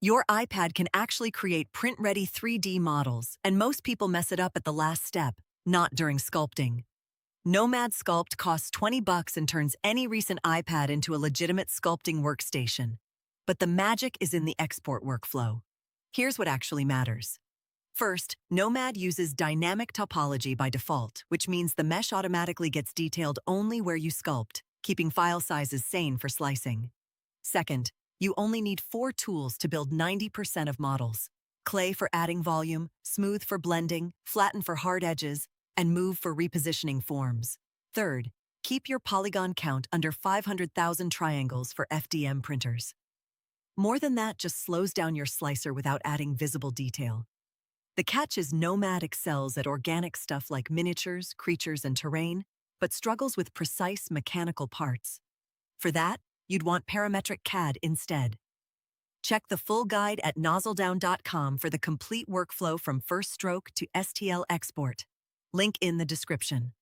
Your iPad can actually create print-ready 3D models, and most people mess it up at the last step, not during sculpting. Nomad Sculpt costs $20 and turns any recent iPad into a legitimate sculpting workstation. But the magic is in the export workflow. Here's what actually matters. First, Nomad uses dynamic topology by default, which means the mesh automatically gets detailed only where you sculpt, keeping file sizes sane for slicing. Second, you only need 4 tools to build 90% of models: clay for adding volume, smooth for blending, flatten for hard edges, and move for repositioning forms. Third, keep your polygon count under 500,000 triangles for FDM printers. More than that just slows down your slicer without adding visible detail. The catch is Nomad excels at organic stuff like miniatures, creatures, and terrain, but struggles with precise mechanical parts. For that, you'd want parametric CAD instead. Check the full guide at NozzleDown.com for the complete workflow from first stroke to STL export. Link in the description.